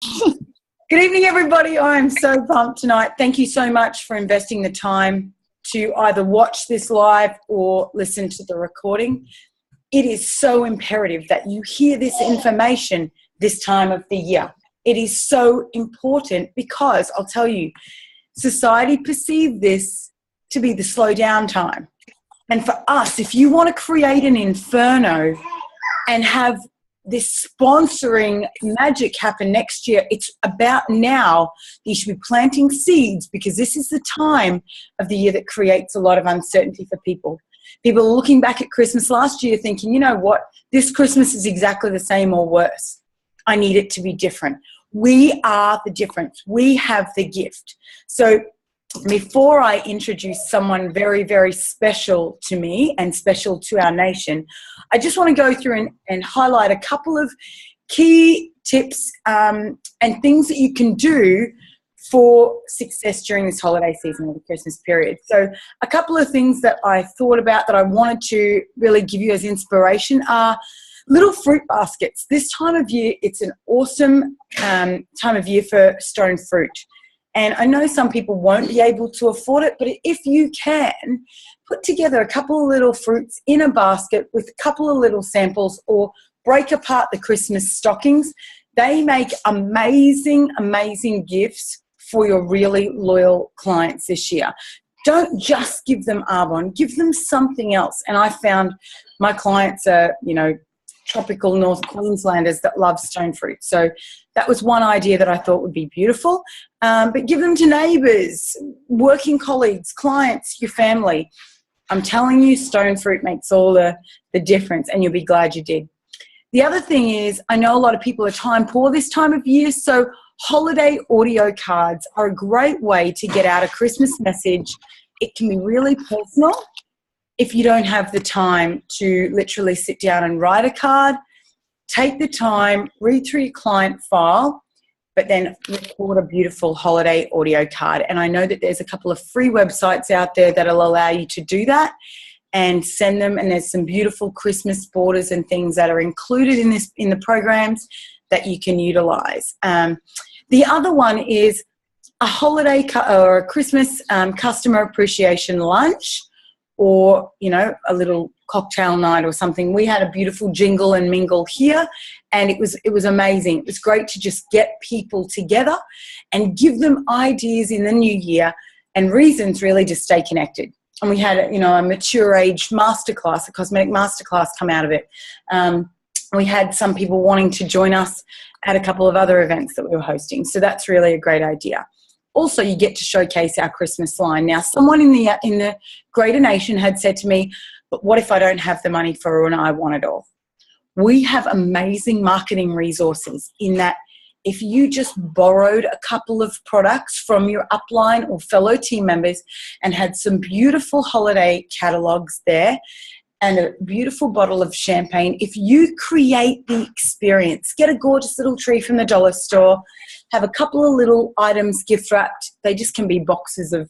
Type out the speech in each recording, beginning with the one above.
Good evening, everybody. I'm so pumped tonight. Thank you so much for investing the time to either watch this live or listen to the recording. It is so imperative that you hear this information this time of the year. It is so important because I'll tell you, society perceives this to be the slow down time. And for us, if you want to create an inferno and have this sponsoring magic happen next year, it's about now. You should be planting seeds because this is the time of the year that creates a lot of uncertainty for people. People are looking back at Christmas last year thinking, you know what, this Christmas is exactly the same or worse. I need it to be different. We are the difference. We have the gift. So before I introduce someone very, very special to me and special to our nation, I just want to go through and highlight a couple of key tips and things that you can do for success during this holiday season or the Christmas period. So a couple of things that I thought about that I wanted to really give you as inspiration are little fruit baskets. This time of year, it's an awesome time of year for stone fruit. And I know some people won't be able to afford it, but if you can, put together a couple of little fruits in a basket with a couple of little samples or break apart the Christmas stockings. They make amazing, amazing gifts for your really loyal clients this year. Don't just give them Arbonne, give them something else. And I found my clients are, tropical North Queenslanders that love stone fruit. So that was one idea that I thought would be beautiful. But give them to neighbours, working colleagues, clients, your family. I'm telling you, stone fruit makes all the difference, and you'll be glad you did. The other thing is, I know a lot of people are time poor this time of year, so holiday audio cards are a great way to get out a Christmas message. It can be really personal. If you don't have the time to literally sit down and write a card, take the time, read through your client file, but then record a beautiful holiday audio card. And I know that there's a couple of free websites out there that'll allow you to do that and send them. And there's some beautiful Christmas borders and things that are included in the programs that you can utilize. The other one is a holiday or a Christmas customer appreciation lunch, or, a little cocktail night or something. We had a beautiful jingle and mingle here, and it was amazing. It was great to just get people together and give them ideas in the new year and reasons really to stay connected. And we had, a mature age masterclass, a cosmetic masterclass come out of it. We had some people wanting to join us at a couple of other events that we were hosting. So that's really a great idea. Also, you get to showcase our Christmas line. Now, someone in the Greater Nation had said to me, but what if I don't have the money for it and I want it all? We have amazing marketing resources in that if you just borrowed a couple of products from your upline or fellow team members and had some beautiful holiday catalogs there and a beautiful bottle of champagne, if you create the experience, get a gorgeous little tree from the dollar store, have a couple of little items gift wrapped. They just can be boxes of,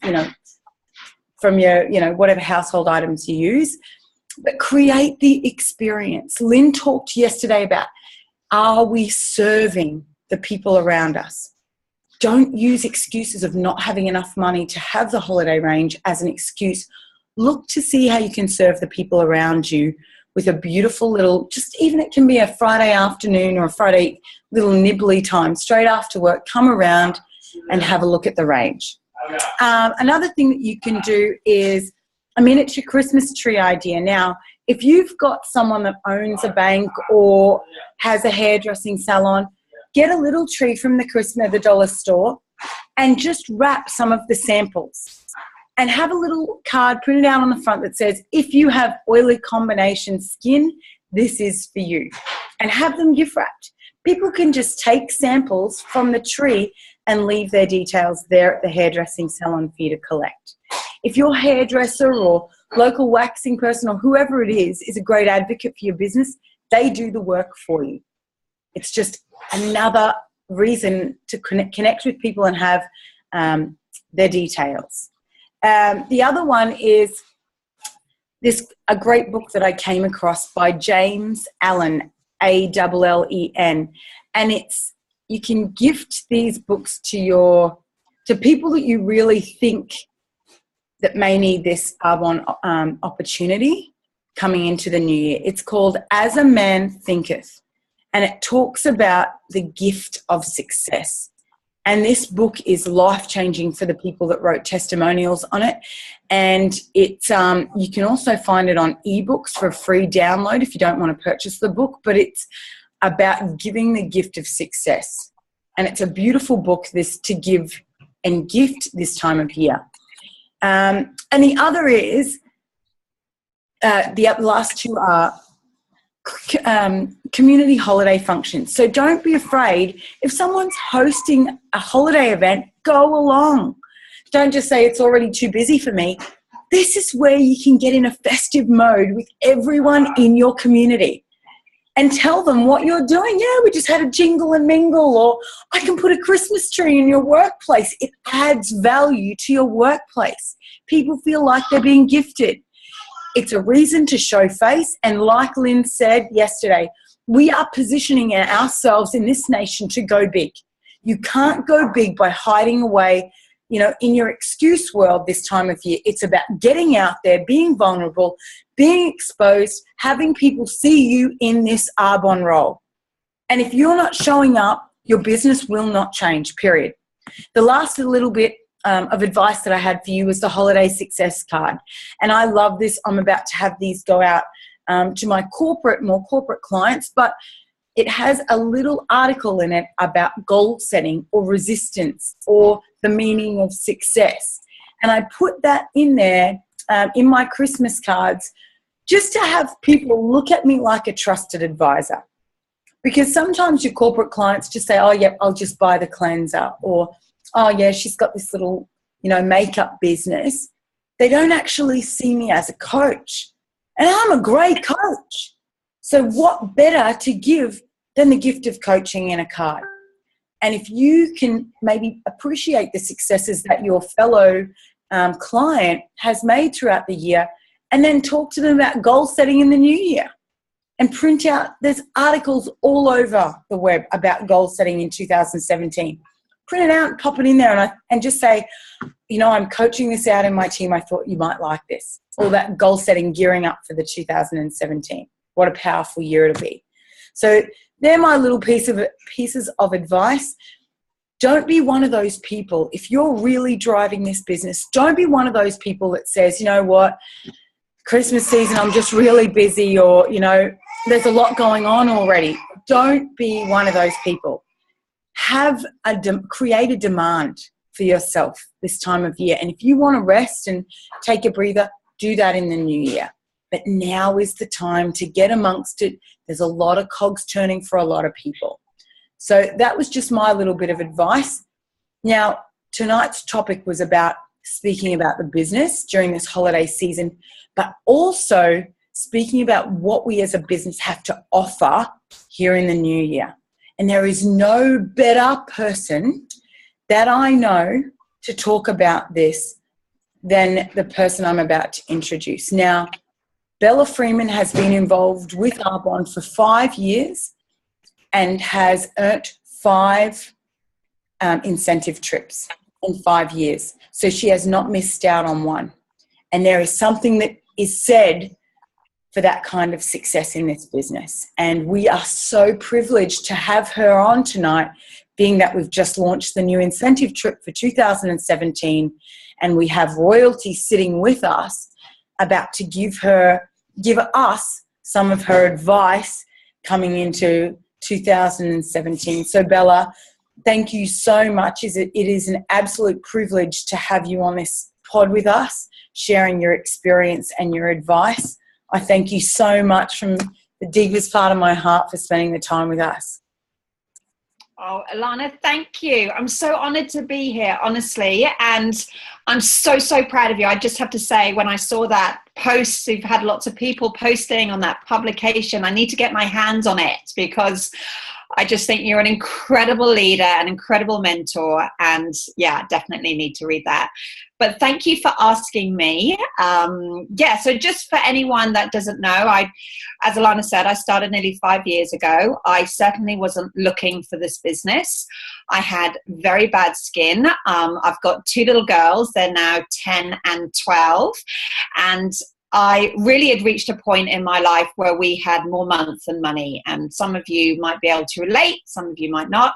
from your, whatever household items you use. But create the experience. Lynn talked yesterday about, are we serving the people around us? Don't use excuses of not having enough money to have the holiday range as an excuse. Look to see how you can serve the people around you with a beautiful little, just even it can be a Friday afternoon or a Friday little nibbly time, straight after work, come around and have a look at the range. Another thing that you can do is a miniature Christmas tree idea. Now, if you've got someone that owns a bank or has a hairdressing salon, get a little tree from the dollar store and just wrap some of the samples. And have a little card printed out on the front that says, if you have oily combination skin, this is for you. And have them gift wrapped. People can just take samples from the tree and leave their details there at the hairdressing salon for you to collect. If your hairdresser or local waxing person or whoever it is a great advocate for your business, they do the work for you. It's just another reason to connect with people and have their details. The other one is a great book that I came across by James Allen, Allen, and it's you can gift these books to people that you really think that may need this Arbonne opportunity coming into the new year. It's called As a Man Thinketh, and it talks about the gift of success. And this book is life-changing for the people that wrote testimonials on it. And it's you can also find it on ebooks for a free download if you don't want to purchase the book, but it's about giving the gift of success. And it's a beautiful book to give and gift this time of year. And the other is, the last two are community holiday functions. So don't be afraid. If someone's hosting a holiday event, go along. Don't just say it's already too busy for me. This is where you can get in a festive mode with everyone in your community and tell them what you're doing. Yeah, we just had a jingle and mingle, or I can put a Christmas tree in your workplace. It adds value to your workplace. People feel like they're being gifted. It's a reason to show face. And like Lynn said yesterday, we are positioning ourselves in this nation to go big. You can't go big by hiding away, in your excuse world this time of year. It's about getting out there, being vulnerable, being exposed, having people see you in this Arbonne role. And if you're not showing up, your business will not change, period. The last little bit of advice that I had for you was the holiday success card. And I love this. I'm about to have these go out to my more corporate clients, but it has a little article in it about goal setting or resistance or the meaning of success. And I put that in there in my Christmas cards just to have people look at me like a trusted advisor. Because sometimes your corporate clients just say, oh, yeah, I'll just buy the cleanser, or, oh, yeah, she's got this little, makeup business. They don't actually see me as a coach. And I'm a great coach. So what better to give than the gift of coaching in a card? And if you can maybe appreciate the successes that your fellow client has made throughout the year, and then talk to them about goal setting in the new year, and print out, there's articles all over the web about goal setting in 2017. Print it out and pop it in there and just say, I'm coaching this out in my team. I thought you might like this. Or that goal setting, gearing up for the 2017. What a powerful year it'll be. So they're my little pieces of advice. Don't be one of those people. If you're really driving this business, don't be one of those people that says, you know what, Christmas season, I'm just really busy, or, there's a lot going on already. Don't be one of those people. Create a demand for yourself this time of year. And if you want to rest and take a breather, do that in the new year. But now is the time to get amongst it. There's a lot of cogs turning for a lot of people. So that was just my little bit of advice. Now, tonight's topic was about speaking about the business during this holiday season, but also speaking about what we as a business have to offer here in the new year. And there is no better person that I know to talk about this than the person I'm about to introduce. Now, Bella Freeman has been involved with Arbonne for 5 years and has earned 5 incentive trips in 5 years. So she has not missed out on one. And there is something that is said for that kind of success in this business. And we are so privileged to have her on tonight, being that we've just launched the new incentive trip for 2017, and we have royalty sitting with us about to give us some of her advice coming into 2017. So Bella, thank you so much. It is an absolute privilege to have you on this pod with us, sharing your experience and your advice. I thank you so much from the deepest part of my heart for spending the time with us. Oh, Alana, thank you. I'm so honoured to be here, honestly. And I'm so, so proud of you. I just have to say, when I saw that posts. You've had lots of people posting on that publication. I need to get my hands on it because I just think you're an incredible leader, an incredible mentor, and yeah, definitely need to read that. But thank you for asking me. So just for anyone that doesn't know, as Alana said, I started nearly 5 years ago. I certainly wasn't looking for this business. I had very bad skin. I've got 2 little girls. They're now 10 and 12. And I really had reached a point in my life where we had more month than money. And some of you might be able to relate, some of you might not,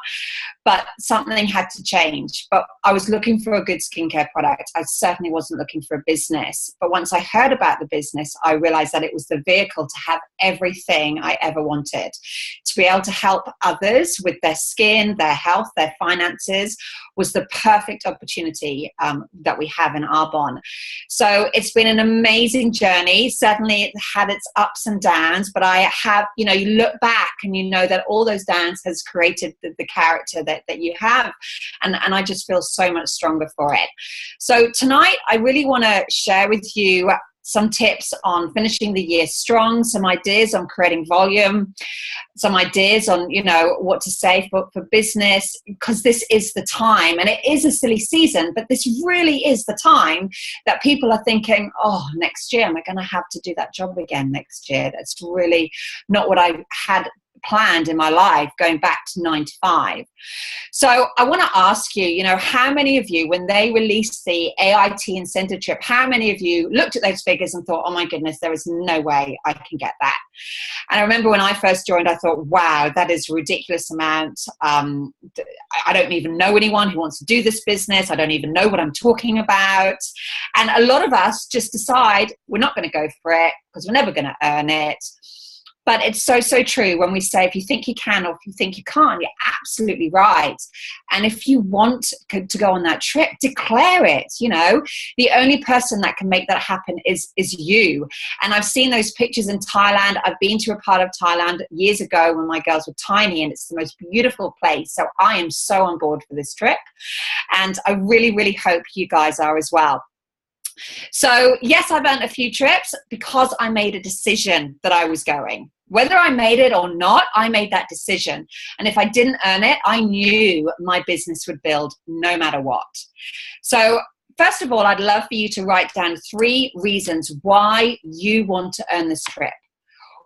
but something had to change. But I was looking for a good skincare product. I certainly wasn't looking for a business. But once I heard about the business, I realized that it was the vehicle to have everything I ever wanted. To be able to help others with their skin, their health, their finances was the perfect opportunity that we have in Arbonne. So it's been an amazing journey. Certainly it had its ups and downs, but I have, you look back and you know that all those downs has created the character that you have. And I just feel so much stronger for it. So tonight I really want to share with you some tips on finishing the year strong, some ideas on creating volume, some ideas on, what to say for business, because this is the time, and it is a silly season, but this really is the time that people are thinking, oh, next year, am I going to have to do that job again next year? That's really not what I had planned in my life, going back to 9 to 5. So I want to ask you, how many of you, when they released the AIT incentive trip, how many of you looked at those figures and thought, oh my goodness, there is no way I can get that? And I remember when I first joined, I thought, wow, that is a ridiculous amount. I don't even know anyone who wants to do this business. I don't even know what I'm talking about. And a lot of us just decide we're not going to go for it because we're never going to earn it. But it's so, so true when we say, if you think you can or if you think you can't, you're absolutely right. And if you want to go on that trip, declare it. The only person that can make that happen is you. And I've seen those pictures in Thailand. I've been to a part of Thailand years ago when my girls were tiny, and it's the most beautiful place. So I am so on board for this trip. And I really, really hope you guys are as well. So yes, I've earned a few trips because I made a decision that I was going. Whether I made it or not, I made that decision. And if I didn't earn it, I knew my business would build no matter what. So first of all, I'd love for you to write down 3 reasons why you want to earn this trip.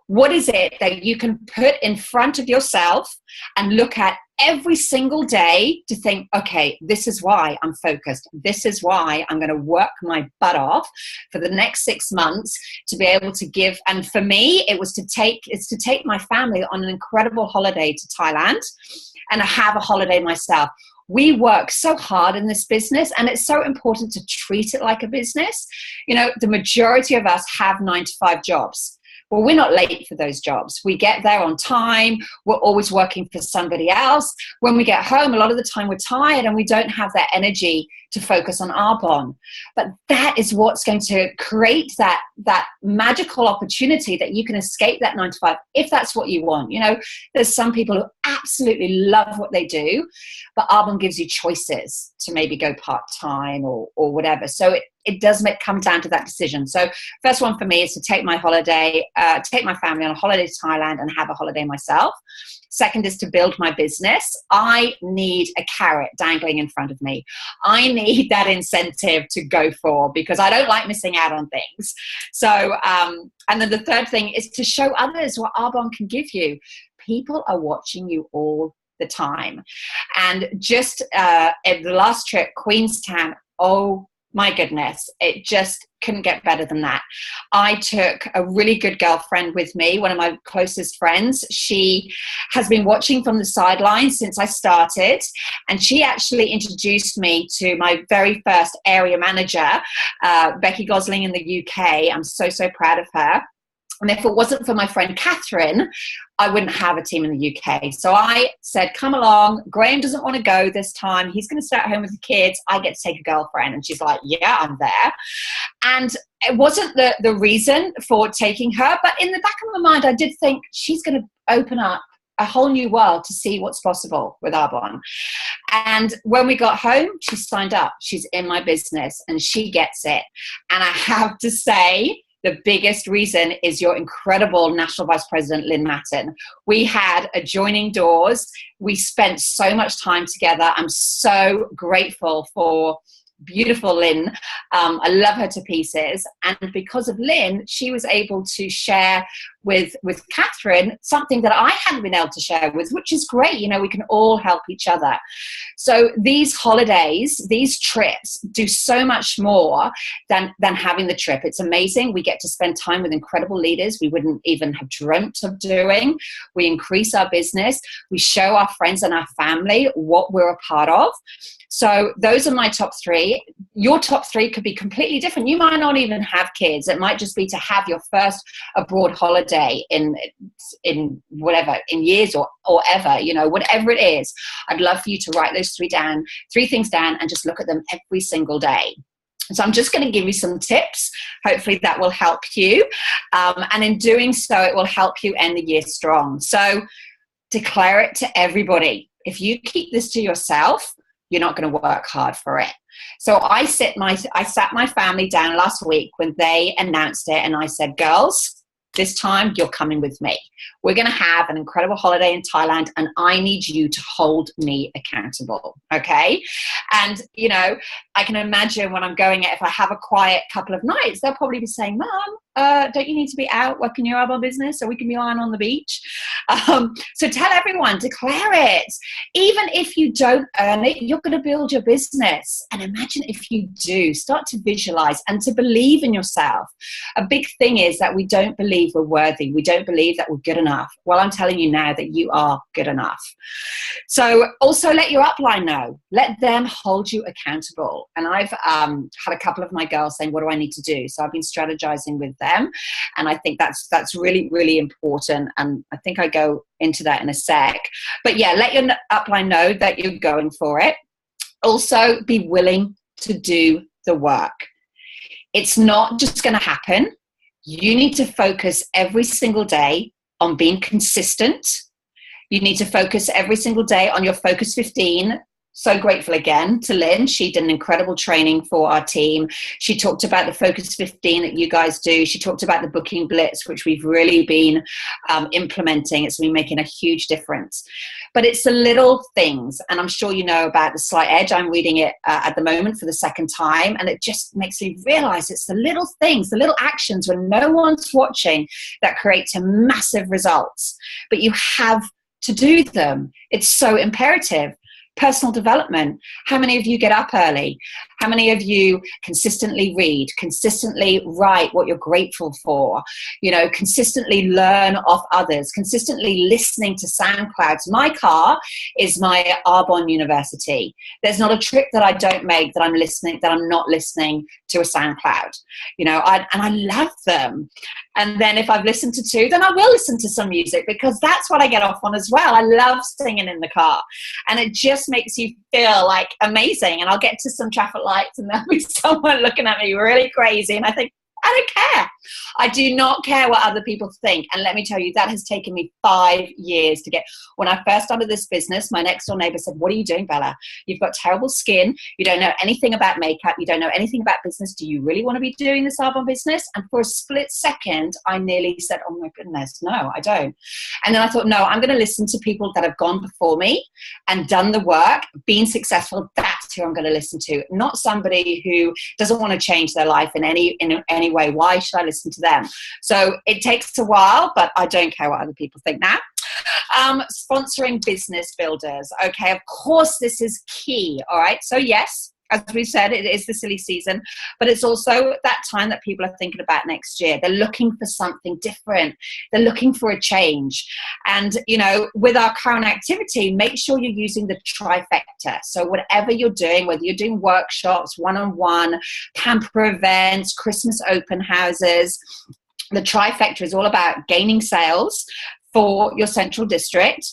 What is it that you can put in front of yourself and look at every single day to think, okay, this is why I'm focused. This is why I'm going to work my butt off for the next 6 months to be able to give. And for me, it's to take my family on an incredible holiday to Thailand and have a holiday myself. We work so hard in this business, and it's so important to treat it like a business. The majority of us have 9 to 5 jobs. Well, we're not late for those jobs. We get there on time. We're always working for somebody else. When we get home, a lot of the time we're tired and we don't have that energy to focus on Arbonne. But that is what's going to create that magical opportunity that you can escape that 9 to 5 if that's what you want. There's some people who absolutely love what they do, but Arbonne gives you choices to maybe go part-time or whatever. So it does come down to that decision. So first one for me is to take my family on a holiday to Thailand and have a holiday myself. Second is to build my business. I need a carrot dangling in front of me. I need that incentive to go for, because I don't like missing out on things. So, and then the third thing is to show others what Arbonne can give you. People are watching you all the time. And just at the last trip, Queenstown, oh my goodness, it just couldn't get better than that. I took a really good girlfriend with me, one of my closest friends. She has been watching from the sidelines since I started, and she actually introduced me to my very first area manager, Becky Gosling in the UK. I'm so, so proud of her. And if it wasn't for my friend Catherine, I wouldn't have a team in the UK. So I said, come along. Graham doesn't want to go this time. He's going to stay at home with the kids. I get to take a girlfriend. And she's like, yeah, I'm there. And it wasn't the reason for taking her. But in the back of my mind, I did think she's going to open up a whole new world to see what's possible with Arbonne. And when we got home, she signed up. She's in my business and she gets it. And I have to say, the biggest reason is your incredible National Vice President, Lynn Matten. We had adjoining doors. We spent so much time together. I'm so grateful for beautiful Lynn. I love her to pieces. And because of Lynn, she was able to share with Catherine something that I hadn't been able to share with, which is great. You know, we can all help each other. So these holidays, these trips do so much more than having the trip. It's amazing. We get to spend time with incredible leaders we wouldn't even have dreamt of doing. We increase our business. We show our friends and our family what we're a part of. So those are my top three. Your top three could be completely different. You might not even have kids. It might just be to have your first abroad holiday in whatever, in years or ever, you know, whatever it is. I'd love for you to write those three things down and just look at them every single day. So I'm just going to give you some tips. Hopefully that will help you. And in doing so, it will help you end the year strong. So declare it to everybody. If you keep this to yourself, you're not going to work hard for it. So I sat my family down last week when they announced it, and I said, girls, this time you're coming with me. We're going to have an incredible holiday in Thailand, and I need you to hold me accountable. Okay. And, you know, I can imagine when I'm going, if I have a quiet couple of nights, they'll probably be saying, Mom, don't you need to be out working your elbow business so we can be lying on the beach? So tell everyone, declare it. Even if you don't earn it, you're going to build your business. And imagine if you do. Start to visualize and to believe in yourself. A big thing is that we don't believe we're worthy. We don't believe that we're good enough. Well, I'm telling you now that you are good enough. So also let your upline know. Let them hold you accountable. And I've had a couple of my girls saying, what do I need to do? So I've been strategizing with them. And I think that's really, really important. And I think I go into that in a sec. But yeah, let your upline know that you're going for it. Also, be willing to do the work. It's not just going to happen. You need to focus every single day on being consistent. You need to focus every single day on your Focus 15. So grateful again to Lynn. She did an incredible training for our team. She talked about the Focus 15 that you guys do. She talked about the Booking Blitz, which we've really been implementing. It's been making a huge difference. But it's the little things. And I'm sure you know about The Slight Edge. I'm reading it at the moment for the second time. And it just makes me realize it's the little things, the little actions when no one's watching that create massive results. But you have to do them. It's so imperative. Personal development. How many of you get up early? How many of you consistently read, consistently write what you're grateful for, you know, consistently learn off others, consistently listening to SoundClouds? My car is my Arbonne University. There's not a trip that I don't make that I'm not listening to a SoundCloud, you know, and I love them. And then if I've listened to two, then I will listen to some music because that's what I get off on as well. I love singing in the car, and it just makes you feel like amazing. And I'll get to some traffic lights and there'll be someone looking at me really crazy. And I think, I don't care. I do not care what other people think. And let me tell you, that has taken me 5 years to get. When I first started this business, my next door neighbor said, what are you doing, Bella? You've got terrible skin. You don't know anything about makeup. You don't know anything about business. Do you really want to be doing this Arbonne business? And for a split second, I nearly said, oh my goodness, no, I don't. And then I thought, no, I'm going to listen to people that have gone before me and done the work, been successful. That's who I'm going to listen to, not somebody who doesn't want to change their life in any way. Why should I listen to them? So it takes a while, but I don't care what other people think now. Sponsoring business builders. Okay, of course, this is key. All right. So yes, as we said, it is the silly season, but it's also that time that people are thinking about next year. They're looking for something different. They're looking for a change. And, you know, with our current activity, make sure you're using the trifecta. So whatever you're doing, whether you're doing workshops, one-on-one, camper events, Christmas open houses, the trifecta is all about gaining sales for your central district,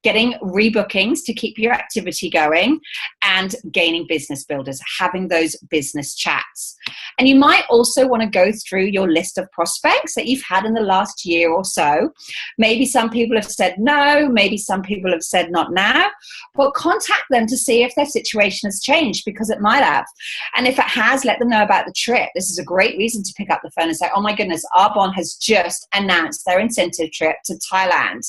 getting rebookings to keep your activity going, and gaining business builders, having those business chats. And you might also want to go through your list of prospects that you've had in the last year or so. Maybe some people have said no, maybe some people have said not now, but contact them to see if their situation has changed, because it might have. And if it has, let them know about the trip. This is a great reason to pick up the phone and say, oh my goodness, Arbonne has just announced their incentive trip to Thailand.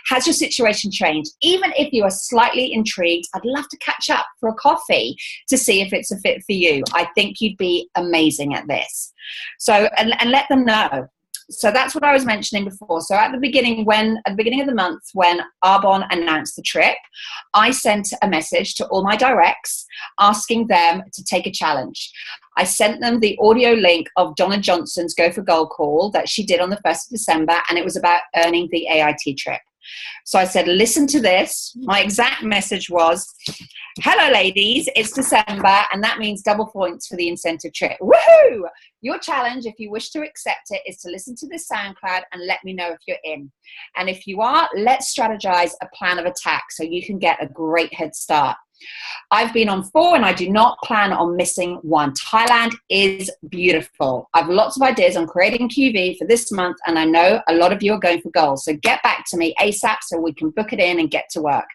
Has your situation changed? Even if you are slightly intrigued, I'd love to catch up for a coffee to see if it's a fit for you. I think you'd be amazing at this. So, and let them know. So that's what I was mentioning before. So at the beginning of the month, when Arbonne announced the trip, I sent a message to all my directs asking them to take a challenge. I sent them the audio link of Donna Johnson's Go for Gold call that she did on the 1st of December, and it was about earning the AIT trip. So I said, listen to this. My exact message was, hello ladies, it's December, and that means double points for the incentive trip. Woohoo! Your challenge, if you wish to accept it, is to listen to this SoundCloud and let me know if you're in. And if you are, let's strategize a plan of attack so you can get a great head start. I've been on 4 and I do not plan on missing one. Thailand is beautiful. I've lots of ideas on creating QV for this month, and I know a lot of you are going for goals. So get back to me ASAP so we can book it in and get to work.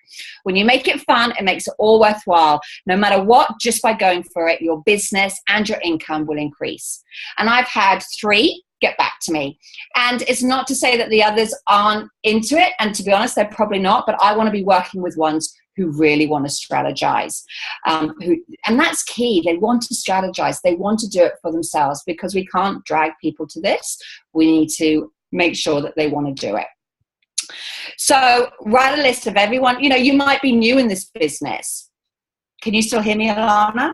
When you make it fun, it makes it all worthwhile. No matter what, just by going for it, your business and your income will increase. And I've had 3 get back to me. And it's not to say that the others aren't into it. And to be honest, they're probably not, but I want to be working with ones who really want to strategize. And that's key. They want to strategize. They want to do it for themselves, because we can't drag people to this. We need to make sure that they want to do it. So write a list of everyone. You know, you might be new in this business. Can you still hear me, Alana?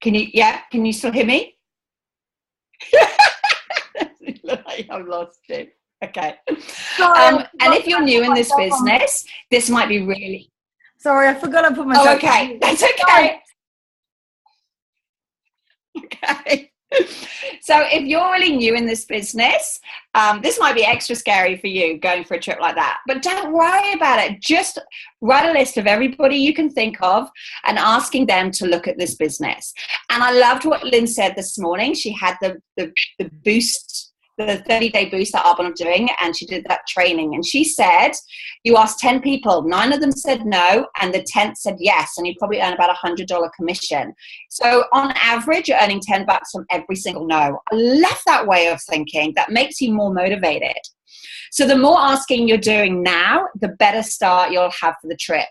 Can you still hear me? I've lost you. Okay. Sorry, and if you're new in this business, this might be really... Sorry, I forgot to put myself on. Okay. That's okay. Okay. So if you're really new in this business, this might be extra scary for you going for a trip like that, but don't worry about it. Just write a list of everybody you can think of and asking them to look at this business. And I loved what Lynn said this morning. She had the boost, the 30-day boost that Arbonne are doing, and she did that training. And she said, you asked 10 people, 9 of them said no, and the 10th said yes, and you probably earn about $100 commission. So on average, you're earning $10 from every single no. I love that way of thinking. That makes you more motivated. So the more asking you're doing now, the better start you'll have for the trip.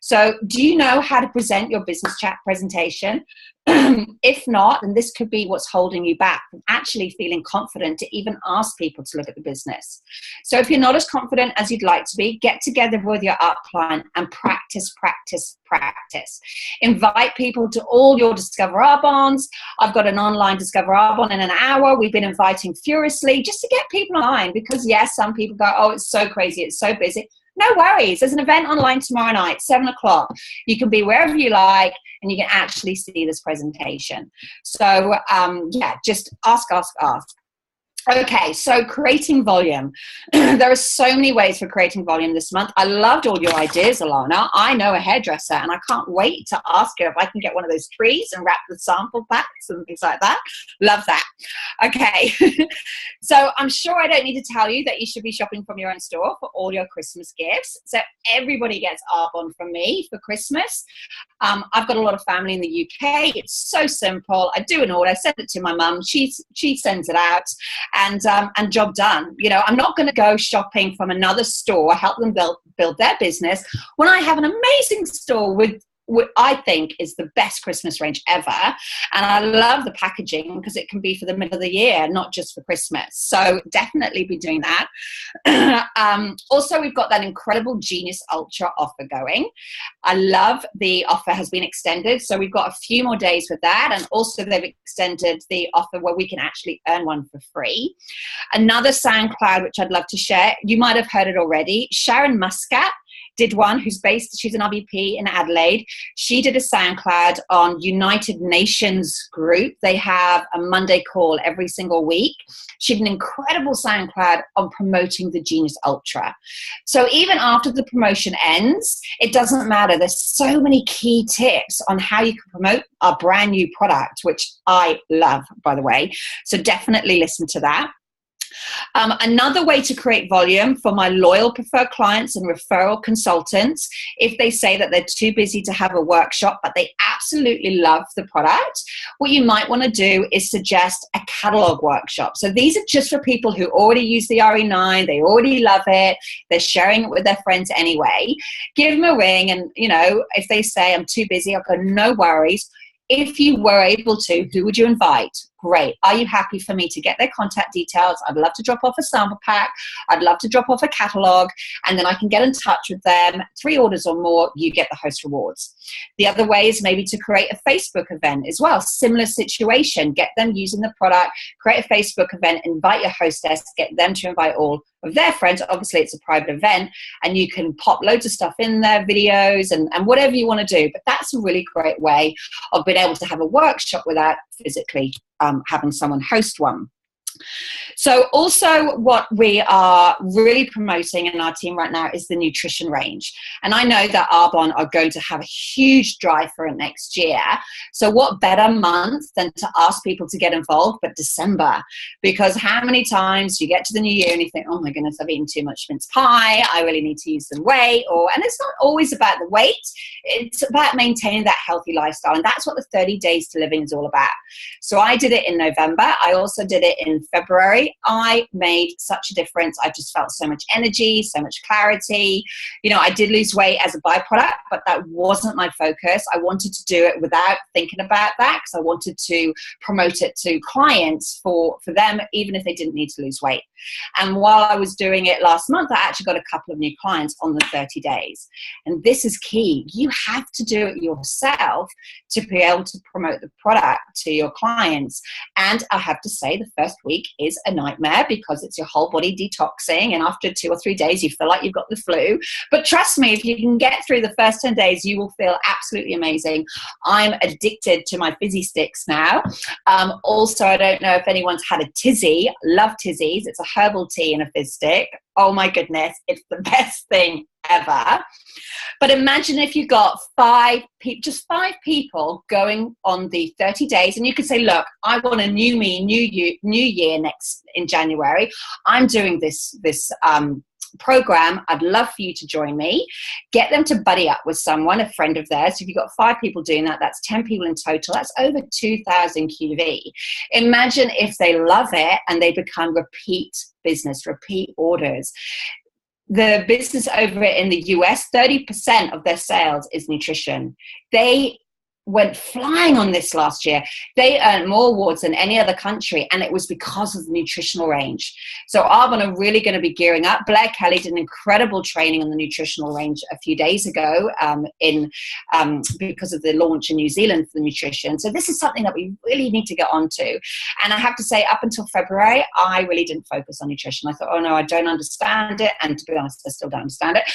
So do you know how to present your business chat presentation? If not, then this could be what's holding you back from actually feeling confident to even ask people to look at the business. So if you're not as confident as you'd like to be, get together with your upline and practice. Invite people to all your Discover Arbonnes. I've got an online Discover Arbonne in an hour. We've been inviting furiously just to get people online, because yes, some people go, oh, it's so crazy, it's so busy. No worries. There's an event online tomorrow night, 7:00. You can be wherever you like, and you can actually see this presentation. So, yeah, just ask. Okay, so creating volume. There are so many ways for creating volume this month. I loved all your ideas, Alana. I know a hairdresser, and I can't wait to ask her if I can get one of those trees and wrap the sample packs and things like that. Love that. Okay, so I'm sure I don't need to tell you that you should be shopping from your own store for all your Christmas gifts. So everybody gets Arbonne from me for Christmas. I've got a lot of family in the UK. It's so simple. I do an order, send it to my mum. She sends it out. And job done. You know, I'm not going to go shopping from another store, help them build their business, when I have an amazing store with what I think is the best Christmas range ever. And I love the packaging because it can be for the middle of the year, not just for Christmas. So definitely be doing that. Also, we've got that incredible Genius Ultra offer going. I love the offer has been extended. So we've got a few more days with that. And also they've extended the offer where we can actually earn one for free. Another SoundCloud, which I'd love to share. You might have heard it already. Sharon Muscat did one she's an RVP in Adelaide. She did a SoundCloud on United Nations group. They have a Monday call every single week. She did an incredible SoundCloud on promoting the Genius Ultra. So even after the promotion ends, it doesn't matter. There's so many key tips on how you can promote a brand new product, which I love, by the way. So definitely listen to that. Another way to create volume for my loyal preferred clients and referral consultants, if they say that they're too busy to have a workshop, but they absolutely love the product, what you might want to do is suggest a catalog workshop. So these are just for people who already use the RE9, they already love it, they're sharing it with their friends anyway. Give them a ring, and if they say I'm too busy, I'll go, no worries. If you were able to, who would you invite? Great. Are you happy for me to get their contact details? I'd love to drop off a sample pack. I'd love to drop off a catalog, and then I can get in touch with them. 3 orders or more, you get the host rewards. The other way is maybe to create a Facebook event as well. Similar situation. Get them using the product, create a Facebook event, invite your hostess, get them to invite all of their friends. Obviously, it's a private event, and you can pop loads of stuff in there, videos and whatever you want to do. But that's a really great way of being able to have a workshop without physically having someone host one. So also what we are really promoting in our team right now is the nutrition range. And I know that Arbonne are going to have a huge drive for it next year. So what better month than to ask people to get involved but December? Because how many times you get to the new year and you think, oh my goodness, I've eaten too much mince pie, I really need to use some weight. And it's not always about the weight, it's about maintaining that healthy lifestyle. And that's what the 30 Days to Living is all about. So I did it in November. I also did it in February. I made such a difference. I just felt so much energy, so much clarity. I did lose weight as a byproduct, but that wasn't my focus. I wanted to do it without thinking about that because I wanted to promote it to clients for them, even if they didn't need to lose weight. And while I was doing it last month, I actually got a couple of new clients on the 30 days. And this is key. You have to do it yourself to be able to promote the product to your clients. And I have to say, the first week is a nightmare because it's your whole body detoxing, and after 2 or 3 days you feel like you've got the flu. But trust me, if you can get through the first 10 days, you will feel absolutely amazing. I'm addicted to my fizzy sticks now. Also, I don't know if anyone's had a tizzy. Love tizzies. It's a herbal tea in a fizz stick. Oh my goodness, it's the best thing ever. But imagine if you got 5 people, just 5 people going on the 30 days, and you could say, look, I want a new me, new year next in January. I'm doing this program. I'd love for you to join me. Get them to buddy up with someone, a friend of theirs. So if you've got 5 people doing that, that's 10 people in total. That's over 2,000 QV. Imagine if they love it and they become repeat business, repeat orders. The business over in the US, 30% of their sales is nutrition. They went flying on this last year. They earned more awards than any other country, and it was because of the nutritional range. So Arbonne are really going to be gearing up. Blair Kelly did an incredible training on the nutritional range a few days ago because of the launch in New Zealand for the nutrition. So this is something that we really need to get onto. And I have to say, up until February, I really didn't focus on nutrition. I thought, oh no, I don't understand it. And to be honest, I still don't understand it.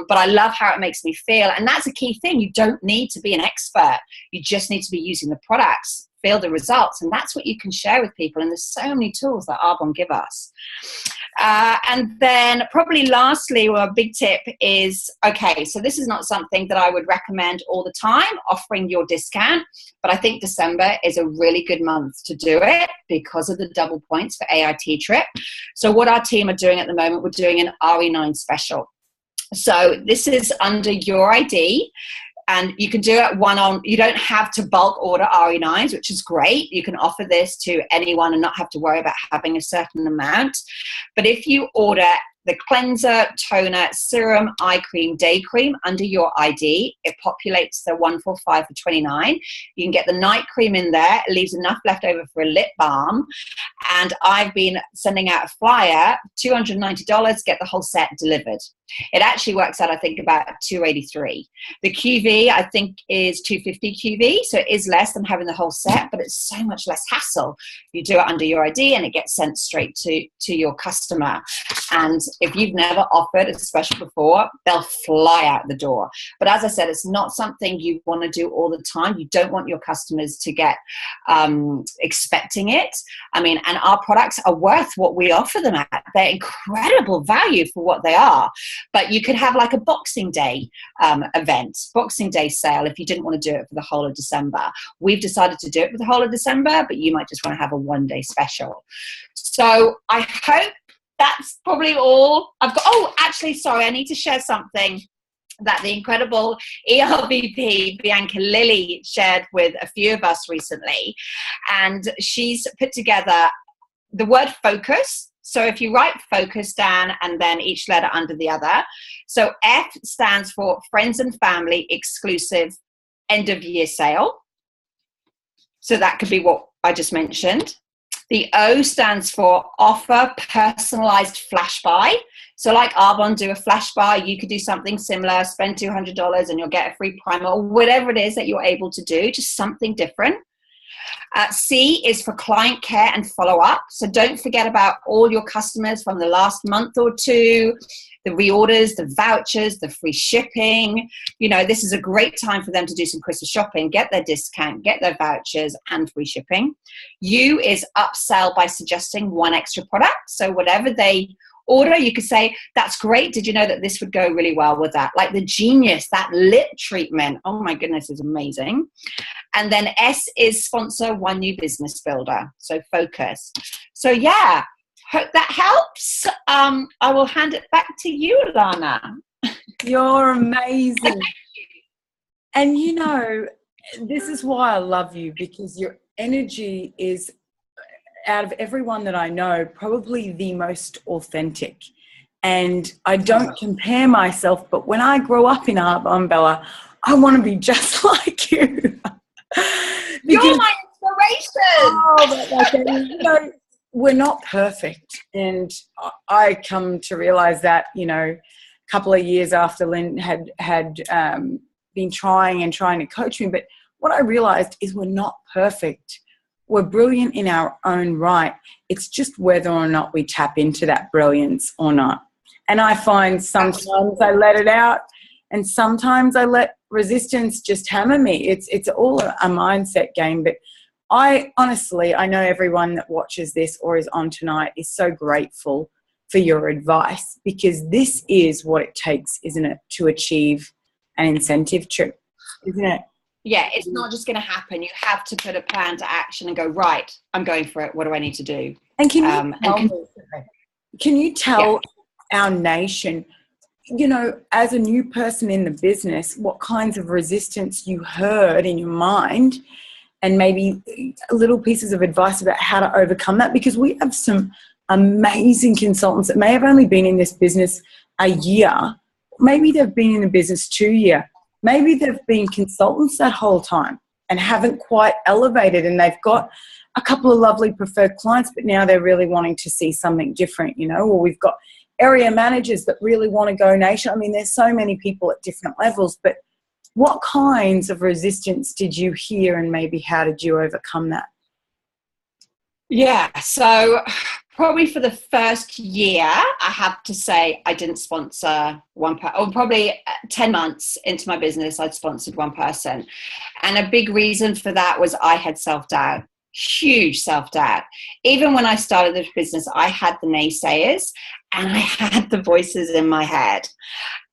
But I love how it makes me feel. And that's a key thing. You don't need to be an expert. You just need to be using the products, feel the results, and that's what you can share with people. And there's so many tools that Arbonne give us. And then probably lastly, a big tip is, okay, so this is not something that I would recommend all the time, offering your discount, but I think December is a really good month to do it because of the double points for AIT trip. So what our team are doing at the moment, we're doing an RE9 special. So this is under your ID. And you can do it you don't have to bulk order RE9s, which is great. You can offer this to anyone and not have to worry about having a certain amount. But if you order the cleanser, toner, serum, eye cream, day cream under your ID, it populates the 145 for $29. You can get the night cream in there. It leaves enough left over for a lip balm. And I've been sending out a flyer, $290, get the whole set delivered. It actually works out, I think, about $283. The QV, I think, is $250 QV, so it is less than having the whole set, but it's so much less hassle. You do it under your ID and it gets sent straight to your customer. And if you've never offered a special before, they'll fly out the door. But as I said, it's not something you want to do all the time. You don't want your customers to get expecting it. I mean, and our products are worth what we offer them at. They're incredible value for what they are. But you could have like a Boxing Day event, Boxing Day sale, if you didn't want to do it for the whole of December. We've decided to do it for the whole of December, but you might just want to have a one-day special. So I hope that's probably all I've got. Oh, actually, sorry, I need to share something that the incredible RVP Bianca Lilly shared with a few of us recently. And she's put together the word focus. So if you write focus down and then each letter under the other. So F stands for friends and family exclusive end of year sale. So that could be what I just mentioned. The O stands for offer personalized flash buy. So like Arbonne do a flash buy, you could do something similar, spend $200 and you'll get a free primer, or whatever it is that you're able to do, just something different. C is for client care and follow up. So don't forget about all your customers from the last month or two, the reorders, the vouchers, the free shipping. You know, this is a great time for them to do some Christmas shopping, get their discount, get their vouchers and free shipping. U is upsell by suggesting one extra product. So whatever they order, you could say, that's great. Did you know that this would go really well with that? Like the Genius, that lip treatment. Oh my goodness, is amazing. And then S is sponsor one new business builder. So focus. So yeah, hope that helps. I will hand it back to you, Alana. You're amazing. And you know, this is why I love you, because your energy is, out of everyone that I know, probably the most authentic. And I don't compare myself, but when I grow up in Arbonne, Bella, I want to be just like you. You're my inspiration. You know, we're not perfect. And I come to realize that, you know, a couple of years after Lynn had been trying to coach me. But what I realized is we're not perfect. We're brilliant in our own right. It's just whether or not we tap into that brilliance or not. And I find sometimes I let it out and sometimes I let resistance just hammer me. It's all a mindset game. But I honestly, I know everyone that watches this or is on tonight is so grateful for your advice, because this is what it takes, isn't it, to achieve an incentive trip, isn't it? Yeah, it's not just going to happen. You have to put a plan to action and go, right, I'm going for it. What do I need to do? And can you tell our nation, you know, as a new person in the business, what kinds of resistance you heard in your mind, and maybe little pieces of advice about how to overcome that? Because we have some amazing consultants that may have only been in this business a year. Maybe they've been in the business 2 years. Maybe they've been consultants that whole time and haven't quite elevated, and they've got a couple of lovely preferred clients, but now they're really wanting to see something different, you know, or we've got area managers that really want to go nation. I mean, there's so many people at different levels, but what kinds of resistance did you hear, and maybe how did you overcome that? Yeah, so probably for the first year, I have to say I didn't sponsor one person, or probably 10 months into my business, I'd sponsored one person. And a big reason for that was I had self-doubt, huge self-doubt. Even when I started this business, I had the naysayers and I had the voices in my head.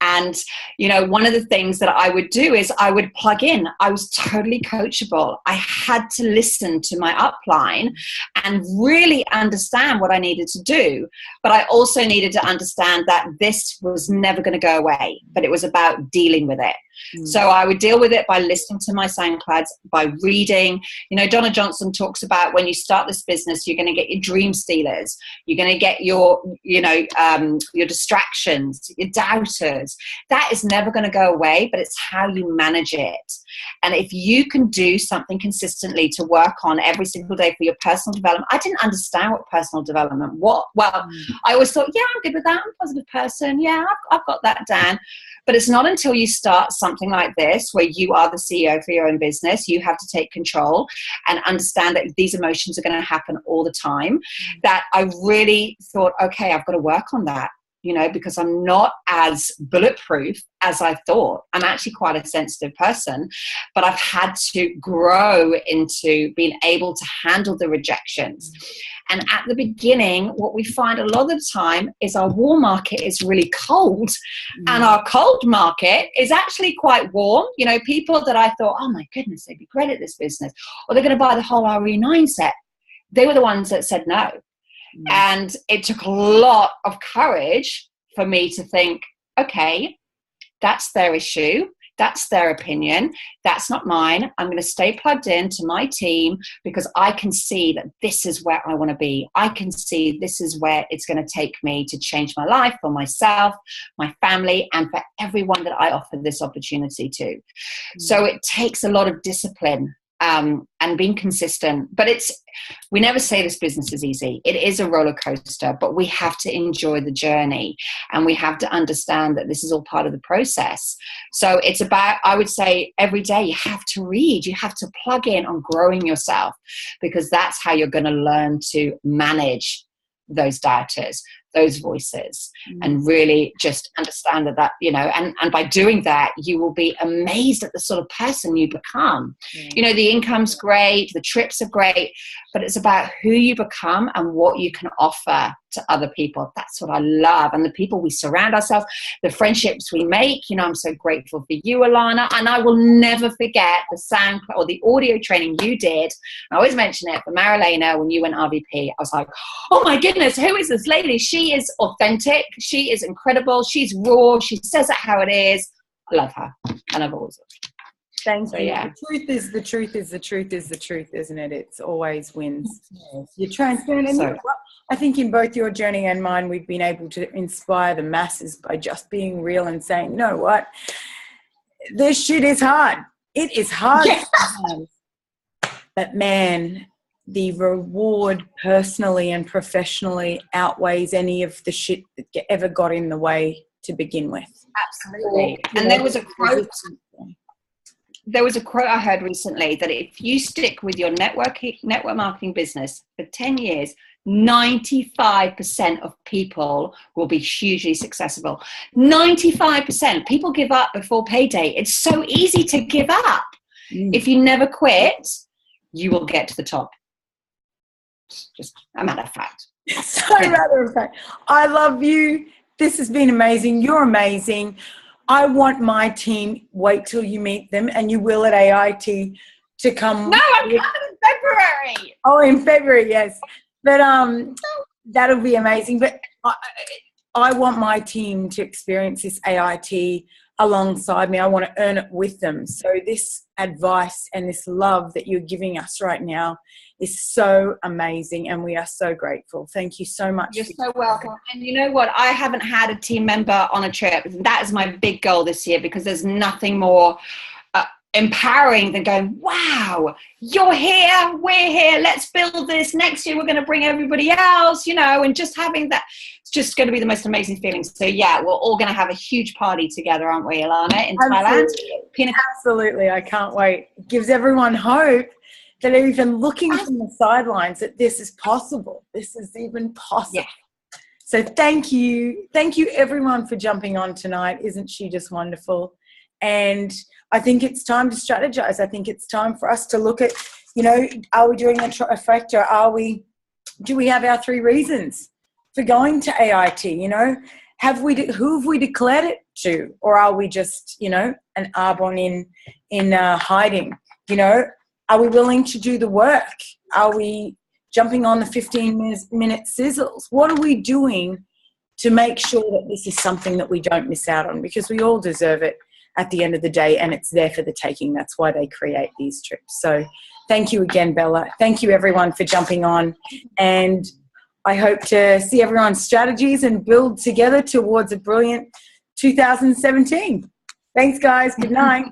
And, you know, one of the things that I would do is I would plug in. I was totally coachable. I had to listen to my upline and really understand what I needed to do. But I also needed to understand that this was never going to go away, but it was about dealing with it. So I would deal with it by listening to my SoundClouds, by reading. You know, Donna Johnson talks about when you start this business, you're going to get your dream stealers. You're going to get your, you know, your distractions, your doubters. That is never going to go away, but it's how you manage it. And if you can do something consistently to work on every single day for your personal development. I didn't understand what personal development was. Well, I always thought, yeah, I'm good with that. I'm a positive person. Yeah, I've got that down. But it's not until you start something like this, where you are the CEO for your own business, you have to take control and understand that these emotions are going to happen all the time, that I really thought, okay, I've got to work on that. you know, because I'm not as bulletproof as I thought. I'm actually quite a sensitive person, but I've had to grow into being able to handle the rejections. And at the beginning, what we find a lot of the time is our warm market is really cold, and our cold market is actually quite warm. You know, people that I thought, oh my goodness, they'd be great at this business, or they're going to buy the whole RE9 set. They were the ones that said no. And it took a lot of courage for me to think, okay, that's their issue. That's their opinion. That's not mine. I'm going to stay plugged in to my team because I can see that this is where I want to be. I can see this is where it's going to take me to change my life for myself, my family, and for everyone that I offer this opportunity to. So it takes a lot of discipline and being consistent. But we never say this business is easy. It is a roller coaster, but we have to enjoy the journey, and we have to understand that this is all part of the process. So it's about, I would say, every day you have to read, you have to plug in on growing yourself, because that's how you're going to learn to manage those doubters, those voices, and really just understand that, you know, and by doing that, you will be amazed at the sort of person you become. You know, the income's great, the trips are great, but it's about who you become and what you can offer to other people. That's what I love. And the people we surround ourselves, the friendships we make. You know, I'm so grateful for you, Alana, and I will never forget the sound or the audio training you did. I always mention it for Marilena when you went RVP. I was like, oh my goodness, who is this lady? She is authentic. She is incredible. She's raw. She says it how it is. I love her, and I've always loved her. Thank you. Yeah. The truth is, isn't it? It's always wins. You're transparent. And I think in both your journey and mine, we've been able to inspire the masses by just being real and saying, you know what? This shit is hard. It is hard. Yeah. But man, the reward personally and professionally outweighs any of the shit that ever got in the way to begin with. Absolutely. And there was a quote. There was a quote I heard recently that if you stick with your network marketing business for 10 years, 95% of people will be hugely successful. 95%. People give up before payday. It's so easy to give up. If you never quit, you will get to the top. Just a matter of fact. So matter of fact. I love you. This has been amazing. You're amazing. I want my team, wait till you meet them, and you will at AIT, to come. No, I'm coming in February. Oh, in February, yes. But that'll be amazing. But I want my team to experience this AIT alongside me. I want to earn it with them. So this advice and this love that you're giving us right now is so amazing, and we are so grateful. Thank you so much. You're so welcome. And you know what? I haven't had a team member on a trip. That is my big goal this year, because there's nothing more empowering than going, wow, you're here, we're here, let's build this. Next year we're going to bring everybody else, you know, and just having that, it's just going to be the most amazing feeling. So yeah, we're all going to have a huge party together, aren't we, Alana, in Thailand? Absolutely. I can't wait. It gives everyone hope that are even looking from the sidelines that this is possible. This is even possible. Yeah. So thank you. Thank you everyone for jumping on tonight. Isn't she just wonderful? And I think it's time to strategize. I think it's time for us to look at, you know, are we doing a trifecta? Do we have our 3 reasons for going to AIT? You know, who have we declared it to? Or are we just, you know, an arbon in hiding? You know, are we willing to do the work? Are we jumping on the 15-minute sizzles? What are we doing to make sure that this is something that we don't miss out on? Because we all deserve it at the end of the day, and it's there for the taking. That's why they create these trips. So thank you again, Bella. Thank you everyone for jumping on, and I hope to see everyone's strategies and build together towards a brilliant 2017. Thanks guys. Good night.